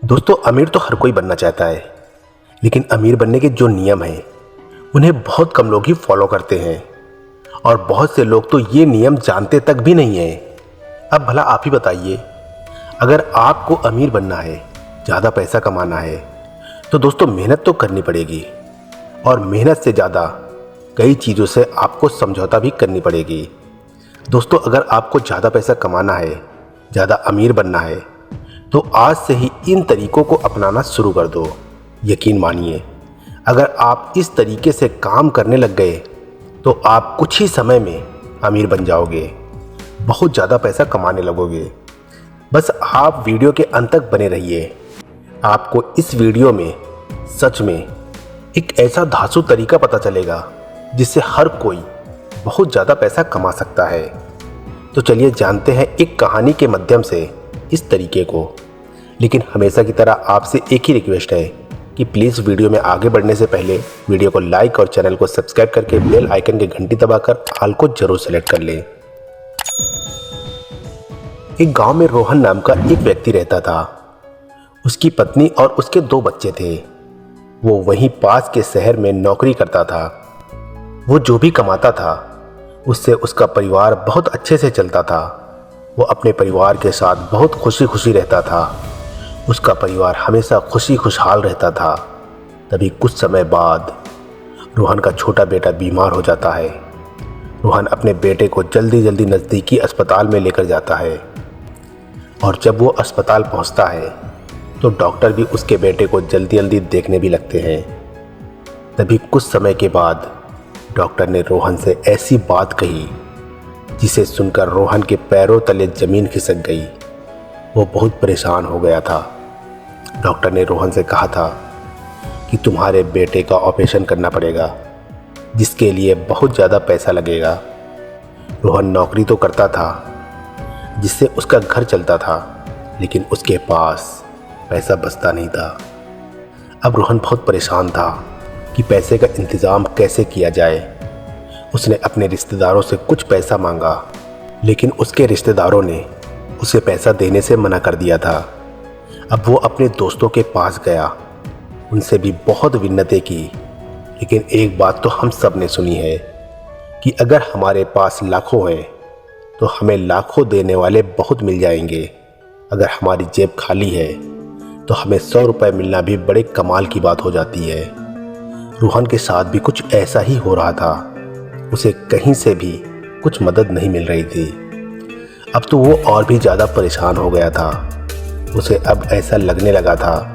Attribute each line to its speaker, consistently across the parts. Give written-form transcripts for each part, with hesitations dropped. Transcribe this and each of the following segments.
Speaker 1: दोस्तों, अमीर तो हर कोई बनना चाहता है, लेकिन अमीर बनने के जो नियम हैं उन्हें बहुत कम लोग ही फॉलो करते हैं और बहुत से लोग तो ये नियम जानते तक भी नहीं हैं। अब भला आप ही बताइए, अगर आपको अमीर बनना है, ज़्यादा पैसा कमाना है, तो दोस्तों मेहनत तो करनी पड़ेगी और मेहनत से ज़्यादा कई चीज़ों से आपको समझौता भी करनी पड़ेगी। दोस्तों, अगर आपको ज़्यादा पैसा कमाना है, ज़्यादा अमीर बनना है, तो आज से ही इन तरीकों को अपनाना शुरू कर दो। यकीन मानिए, अगर आप इस तरीके से काम करने लग गए तो आप कुछ ही समय में अमीर बन जाओगे, बहुत ज़्यादा पैसा कमाने लगोगे। बस आप वीडियो के अंत तक बने रहिए। आपको इस वीडियो में सच में एक ऐसा धांसू तरीका पता चलेगा जिससे हर कोई बहुत ज़्यादा पैसा कमा सकता है। तो चलिए जानते हैं एक कहानी के माध्यम से इस तरीके को। लेकिन हमेशा की तरह आपसे एक ही रिक्वेस्ट है कि प्लीज़ वीडियो में आगे बढ़ने से पहले वीडियो को लाइक और चैनल को सब्सक्राइब करके बेल आइकन की घंटी दबाकर ऑल को जरूर सेलेक्ट कर लें। एक गांव में रोहन नाम का एक व्यक्ति रहता था। उसकी पत्नी और उसके 2 बच्चे थे। वो वहीं पास के शहर में नौकरी करता था। वो जो भी कमाता था उससे उसका परिवार बहुत अच्छे से चलता था। वो अपने परिवार के साथ बहुत खुशी खुशी रहता था। उसका परिवार हमेशा खुशी खुशहाल रहता था। तभी कुछ समय बाद रोहन का छोटा बेटा बीमार हो जाता है। रोहन अपने बेटे को जल्दी जल्दी नज़दीकी अस्पताल में लेकर जाता है और जब वो अस्पताल पहुंचता है तो डॉक्टर भी उसके बेटे को जल्दी जल्दी देखने भी लगते हैं। तभी कुछ समय के बाद डॉक्टर ने रोहन से ऐसी बात कही जिसे सुनकर रोहन के पैरों तले ज़मीन खिसक गई। वो बहुत परेशान हो गया था। डॉक्टर ने रोहन से कहा था कि तुम्हारे बेटे का ऑपरेशन करना पड़ेगा, जिसके लिए बहुत ज़्यादा पैसा लगेगा। रोहन नौकरी तो करता था जिससे उसका घर चलता था, लेकिन उसके पास पैसा बचता नहीं था। अब रोहन बहुत परेशान था कि पैसे का इंतज़ाम कैसे किया जाए। उसने अपने रिश्तेदारों से कुछ पैसा मांगा, लेकिन उसके रिश्तेदारों ने उसे पैसा देने से मना कर दिया था। अब वो अपने दोस्तों के पास गया, उनसे भी बहुत विन्नतें की, लेकिन एक बात तो हम सब ने सुनी है कि अगर हमारे पास लाखों हैं तो हमें लाखों देने वाले बहुत मिल जाएंगे। अगर हमारी जेब खाली है तो हमें 100 रुपये मिलना भी बड़े कमाल की बात हो जाती है। रोहन के साथ भी कुछ ऐसा ही हो रहा था। उसे कहीं से भी कुछ मदद नहीं मिल रही थी। अब तो वो और भी ज़्यादा परेशान हो गया था। उसे अब ऐसा लगने लगा था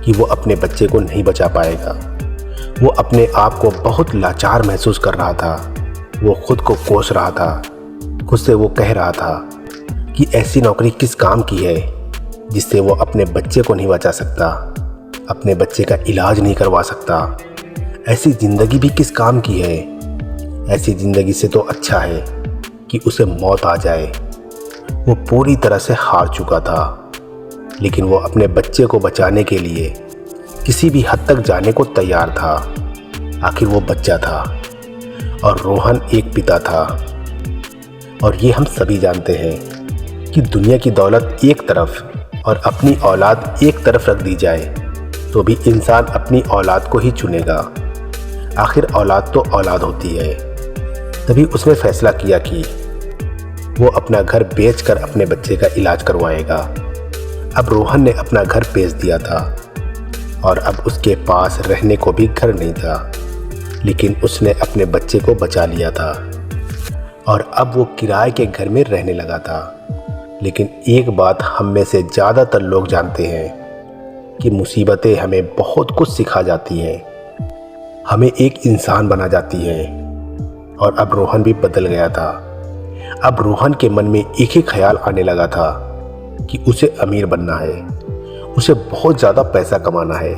Speaker 1: कि वो अपने बच्चे को नहीं बचा पाएगा। वो अपने आप को बहुत लाचार महसूस कर रहा था। वो खुद को कोस रहा था। खुद से वो कह रहा था कि ऐसी नौकरी किस काम की है जिससे वो अपने बच्चे को नहीं बचा सकता, अपने बच्चे का इलाज नहीं करवा सकता। ऐसी ज़िंदगी भी किस काम की है। ऐसी ज़िंदगी से तो अच्छा है कि उसे मौत आ जाए। वो पूरी तरह से हार चुका था, लेकिन वो अपने बच्चे को बचाने के लिए किसी भी हद तक जाने को तैयार था। आखिर वो बच्चा था और रोहन एक पिता था। और ये हम सभी जानते हैं कि दुनिया की दौलत एक तरफ और अपनी औलाद एक तरफ रख दी जाए तो भी इंसान अपनी औलाद को ही चुनेगा। आखिर औलाद तो औलाद होती है। तभी उसने फैसला किया कि वो अपना घर बेचकर अपने बच्चे का इलाज करवाएगा। अब रोहन ने अपना घर बेच दिया था और अब उसके पास रहने को भी घर नहीं था, लेकिन उसने अपने बच्चे को बचा लिया था और अब वो किराए के घर में रहने लगा था। लेकिन एक बात हम में से ज़्यादातर लोग जानते हैं कि मुसीबतें हमें बहुत कुछ सिखा जाती हैं, हमें एक इंसान बना जाती हैं। और अब रोहन भी बदल गया था। अब रोहन के मन में एक ही ख्याल आने लगा था कि उसे अमीर बनना है, उसे बहुत ज़्यादा पैसा कमाना है।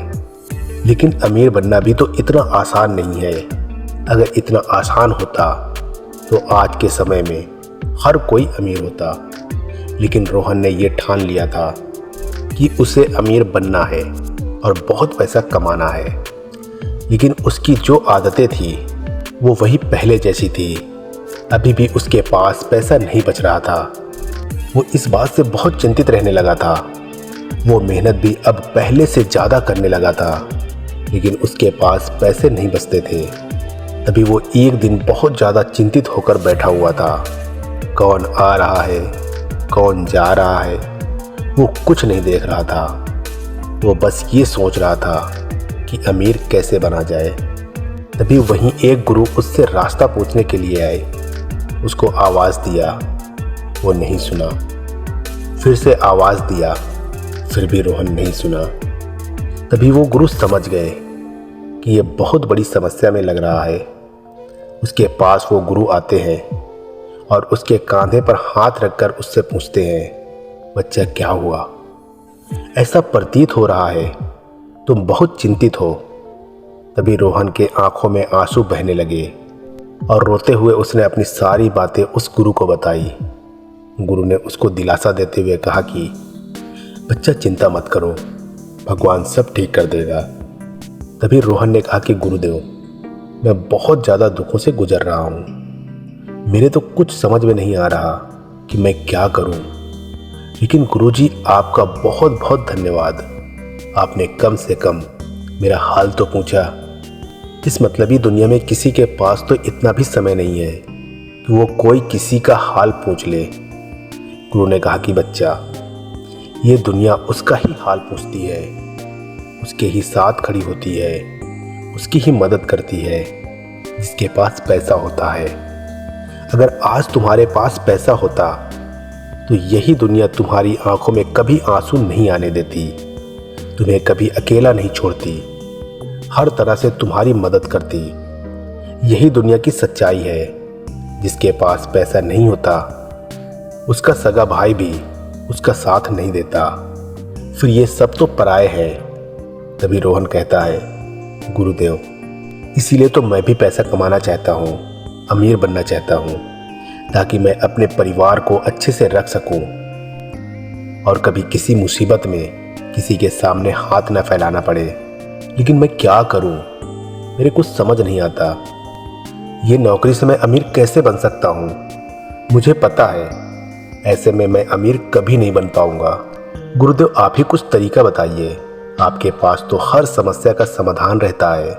Speaker 1: लेकिन अमीर बनना भी तो इतना आसान नहीं है। अगर इतना आसान होता तो आज के समय में हर कोई अमीर होता। लेकिन रोहन ने ये ठान लिया था कि उसे अमीर बनना है और बहुत पैसा कमाना है। लेकिन उसकी जो आदतें थी वो वही पहले जैसी थी। अभी भी उसके पास पैसा नहीं बच रहा था। वो इस बात से बहुत चिंतित रहने लगा था वो मेहनत भी अब पहले से ज़्यादा करने लगा था, लेकिन उसके पास पैसे नहीं बचते थे। तभी वो एक दिन बहुत ज़्यादा चिंतित होकर बैठा हुआ था। कौन आ रहा है, कौन जा रहा है, वो कुछ नहीं देख रहा था। वो बस ये सोच रहा था कि अमीर कैसे बना जाए। तभी वहीं एक गुरु उससे रास्ता पूछने के लिए आए। उसको आवाज़ दिया, वो नहीं सुना। फिर से आवाज़ दिया, फिर भी रोहन नहीं सुना। तभी वो गुरु समझ गए कि ये बहुत बड़ी समस्या में लग रहा है। उसके पास वो गुरु आते हैं और उसके कंधे पर हाथ रखकर उससे पूछते हैं, बच्चा क्या हुआ? ऐसा प्रतीत हो रहा है तुम बहुत चिंतित हो। तभी रोहन के आंखों में आंसू बहने लगे और रोते हुए उसने अपनी सारी बातें उस गुरु को बताई। गुरु ने उसको दिलासा देते हुए कहा कि बच्चा चिंता मत करो, भगवान सब ठीक कर देगा। तभी रोहन ने कहा कि गुरुदेव, मैं बहुत ज़्यादा दुखों से गुजर रहा हूँ। मेरे तो कुछ समझ में नहीं आ रहा कि मैं क्या करूँ। लेकिन गुरुजी, आपका बहुत बहुत धन्यवाद। आपने कम से कम मेरा हाल तो पूछा। इस मतलबी दुनिया में किसी के पास तो इतना भी समय नहीं है कि वो कोई किसी का हाल पूछ ले। गुरु ने कहा कि बच्चा, ये दुनिया उसका ही हाल पूछती है, उसके ही साथ खड़ी होती है, उसकी ही मदद करती है जिसके पास पैसा होता है। अगर आज तुम्हारे पास पैसा होता तो यही दुनिया तुम्हारी आंखों में कभी आंसू नहीं आने देती, तुम्हें कभी अकेला नहीं छोड़ती, हर तरह से तुम्हारी मदद करती। यही दुनिया की सच्चाई है। जिसके पास पैसा नहीं होता उसका सगा भाई भी उसका साथ नहीं देता, फिर ये सब तो पराये हैं। तभी रोहन कहता है, गुरुदेव, इसीलिए तो मैं भी पैसा कमाना चाहता हूँ, अमीर बनना चाहता हूँ, ताकि मैं अपने परिवार को अच्छे से रख सकूँ और कभी किसी मुसीबत में किसी के सामने हाथ न फैलाना पड़े। लेकिन मैं क्या करूँ, मेरे कुछ समझ नहीं आता। ये नौकरी से मैं अमीर कैसे बन सकता हूँ? मुझे पता है ऐसे में मैं अमीर कभी नहीं बन पाऊंगा। गुरुदेव, आप ही कुछ तरीका बताइए, आपके पास तो हर समस्या का समाधान रहता है।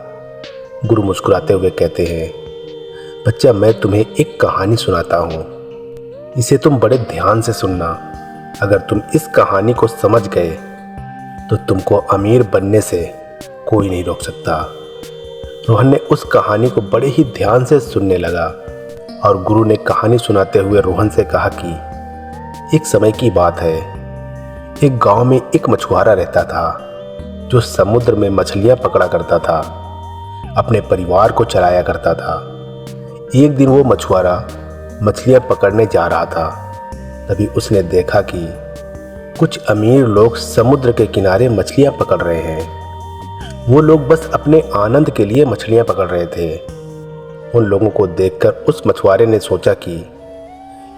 Speaker 1: गुरु मुस्कुराते हुए कहते हैं, बच्चा, मैं तुम्हें एक कहानी सुनाता हूँ, इसे तुम बड़े ध्यान से सुनना। अगर तुम इस कहानी को समझ गए तो तुमको अमीर बनने से कोई नहीं रोक सकता। रोहन ने उस कहानी को बड़े ही ध्यान से सुनने लगा और गुरु ने कहानी सुनाते हुए रोहन से कहा कि एक समय की बात है। एक गांव में एक मछुआरा रहता था जो समुद्र में मछलियां पकड़ा करता था, अपने परिवार को चलाया करता था। एक दिन वो मछुआरा मछलियां पकड़ने जा रहा था। तभी उसने देखा कि कुछ अमीर लोग समुद्र के किनारे मछलियां पकड़ रहे हैं। वो लोग बस अपने आनंद के लिए मछलियां पकड़ रहे थे। उन लोगों को देखकर उस मछुआरे ने सोचा कि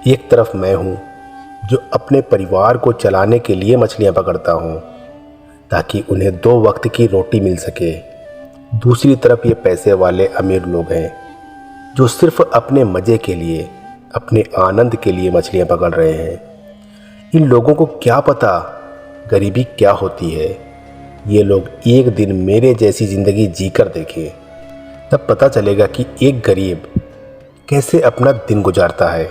Speaker 1: एक तरफ मैं हूँ जो अपने परिवार को चलाने के लिए मछलियां पकड़ता हूँ ताकि उन्हें 2 वक्त की रोटी मिल सके। दूसरी तरफ ये पैसे वाले अमीर लोग हैं जो सिर्फ अपने मज़े के लिए, अपने आनंद के लिए मछलियां पकड़ रहे हैं। इन लोगों को क्या पता गरीबी क्या होती है। ये लोग एक दिन मेरे जैसी ज़िंदगी जीकर देखें, तब पता चलेगा कि एक गरीब कैसे अपना दिन गुजारता है।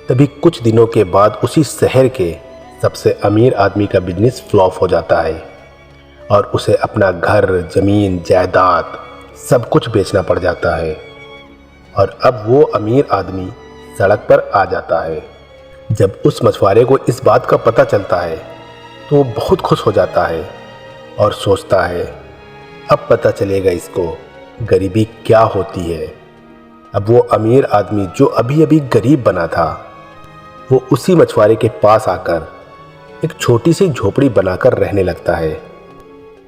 Speaker 1: तभी कुछ दिनों के बाद उसी शहर के सबसे अमीर आदमी का बिजनेस फ्लॉप हो जाता है और उसे अपना घर, ज़मीन, जायदाद सब कुछ बेचना पड़ जाता है। और अब वो अमीर आदमी सड़क पर आ जाता है। जब उस मछुआरे को इस बात का पता चलता है तो वो बहुत खुश हो जाता है और सोचता है, अब पता चलेगा इसको गरीबी क्या होती है। अब वो अमीर आदमी जो अभी अभी गरीब बना था, वो उसी मछुआरे के पास आकर एक छोटी सी झोपड़ी बनाकर रहने लगता है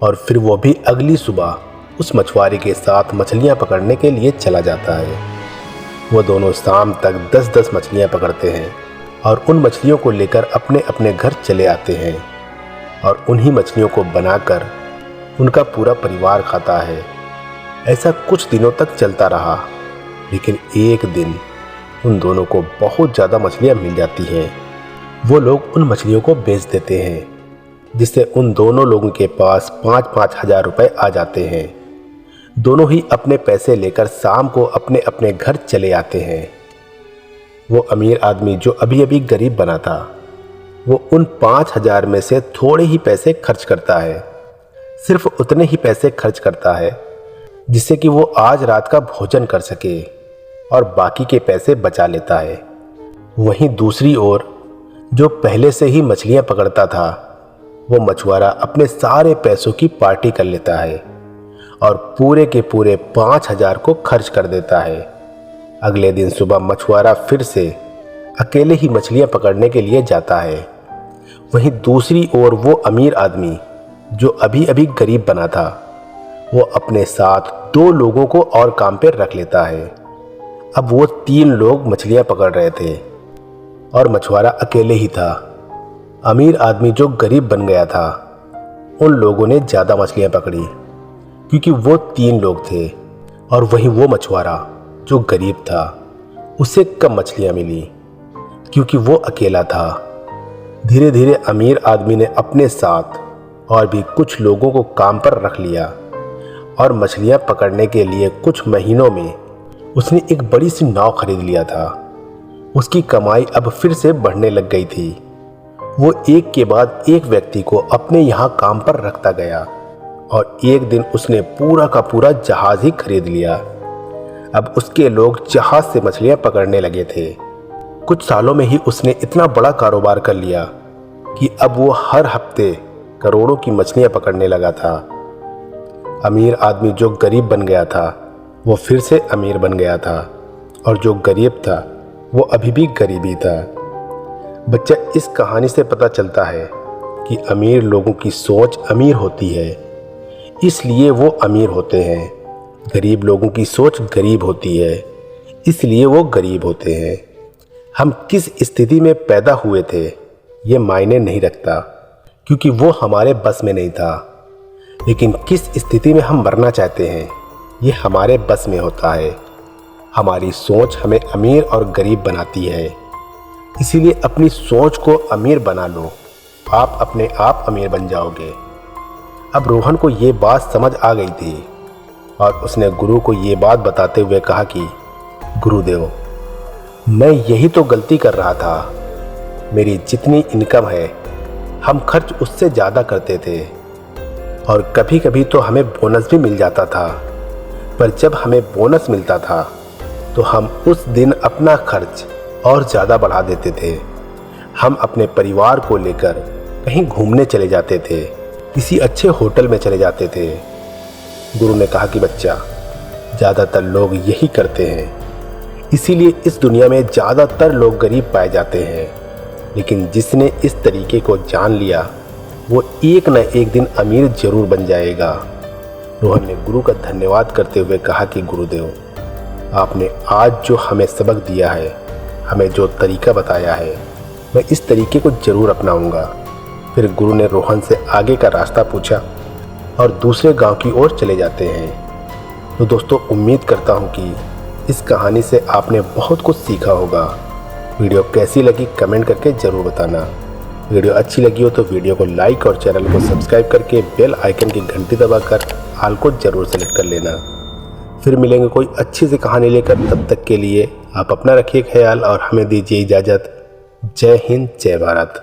Speaker 1: और फिर वो भी अगली सुबह उस मछुआरे के साथ मछलियां पकड़ने के लिए चला जाता है। वो दोनों शाम तक 10-10 मछलियां पकड़ते हैं और उन मछलियों को लेकर अपने अपने घर चले आते हैं और उन्हीं मछलियों को बनाकर उनका पूरा परिवार खाता है। ऐसा कुछ दिनों तक चलता रहा, लेकिन एक दिन उन दोनों को बहुत ज़्यादा मछलियाँ मिल जाती हैं। वो लोग उन मछलियों को बेच देते हैं। जिससे उन दोनों लोगों के पास 5-5 हजार रुपए आ जाते हैं। दोनों ही अपने पैसे लेकर शाम को अपने अपने घर चले आते हैं। वो अमीर आदमी जो अभी अभी गरीब बना था, वो उन 5,000 में से थोड़े ही पैसे खर्च करता है। सिर्फ उतने ही पैसे खर्च करता है जिससे कि वो आज रात का भोजन कर सके और बाकी के पैसे बचा लेता है। वहीं दूसरी ओर जो पहले से ही मछलियां पकड़ता था, वो मछुआरा अपने सारे पैसों की पार्टी कर लेता है और पूरे के पूरे 5,000 को खर्च कर देता है। अगले दिन सुबह मछुआरा फिर से अकेले ही मछलियां पकड़ने के लिए जाता है। वहीं दूसरी ओर वो अमीर आदमी जो अभी अभी गरीब बना था, वो अपने साथ 2 लोगों को और काम पर रख लेता है। अब वो 3 लोग मछलियां पकड़ रहे थे और मछुआरा अकेले ही था। अमीर आदमी जो गरीब बन गया था, उन लोगों ने ज़्यादा मछलियां पकड़ी क्योंकि वो 3 लोग थे, और वहीं वो मछुआरा जो गरीब था, उसे कम मछलियां मिली क्योंकि वो अकेला था। धीरे धीरे अमीर आदमी ने अपने साथ और भी कुछ लोगों को काम पर रख लिया और मछलियां पकड़ने के लिए कुछ महीनों में उसने एक बड़ी सी नाव खरीद लिया था। उसकी कमाई अब फिर से बढ़ने लग गई थी। वो एक के बाद एक व्यक्ति को अपने यहाँ काम पर रखता गया और एक दिन उसने पूरा का पूरा जहाज ही खरीद लिया। अब उसके लोग जहाज से मछलियां पकड़ने लगे थे। कुछ सालों में ही उसने इतना बड़ा कारोबार कर लिया कि अब वो हर हफ्ते करोड़ों की मछलियां पकड़ने लगा था। अमीर आदमी जो गरीब बन गया था, वो फिर से अमीर बन गया था, और जो गरीब था वो अभी भी गरीब ही था। बच्चा, इस कहानी से पता चलता है कि अमीर लोगों की सोच अमीर होती है, इसलिए वो अमीर होते हैं। गरीब लोगों की सोच गरीब होती है, इसलिए वो गरीब होते हैं। हम किस स्थिति में पैदा हुए थे ये मायने नहीं रखता, क्योंकि वो हमारे बस में नहीं था। लेकिन किस स्थिति में हम मरना चाहते हैं ये हमारे बस में होता है। हमारी सोच हमें अमीर और गरीब बनाती है, इसीलिए अपनी सोच को अमीर बना लो, आप अपने आप अमीर बन जाओगे। अब रोहन को ये बात समझ आ गई थी और उसने गुरु को ये बात बताते हुए कहा कि गुरुदेव, मैं यही तो गलती कर रहा था। मेरी जितनी इनकम है हम खर्च उससे ज़्यादा करते थे, और कभी कभी तो हमें बोनस भी मिल जाता था। पर जब हमें बोनस मिलता था तो हम उस दिन अपना खर्च और ज़्यादा बढ़ा देते थे। हम अपने परिवार को लेकर कहीं घूमने चले जाते थे, किसी अच्छे होटल में चले जाते थे। गुरु ने कहा कि बच्चा, ज़्यादातर लोग यही करते हैं, इसीलिए इस दुनिया में ज़्यादातर लोग गरीब पाए जाते हैं। लेकिन जिसने इस तरीके को जान लिया वो एक न एक दिन अमीर जरूर बन जाएगा। रोहन ने गुरु का धन्यवाद करते हुए कहा कि गुरुदेव, आपने आज जो हमें सबक दिया है, हमें जो तरीका बताया है, मैं इस तरीके को ज़रूर अपनाऊंगा। फिर गुरु ने रोहन से आगे का रास्ता पूछा और दूसरे गांव की ओर चले जाते हैं। तो दोस्तों, उम्मीद करता हूं कि इस कहानी से आपने बहुत कुछ सीखा होगा। वीडियो कैसी लगी कमेंट करके ज़रूर बताना। वीडियो अच्छी लगी हो तो वीडियो को लाइक और चैनल को सब्सक्राइब करके बेल आइकन की घंटी दबाकर ऑल को ज़रूर सेलेक्ट कर लेना। फिर मिलेंगे कोई अच्छी सी कहानी लेकर, तब तक के लिए आप अपना रखिए ख्याल और हमें दीजिए इजाज़त। जय हिंद, जय भारत।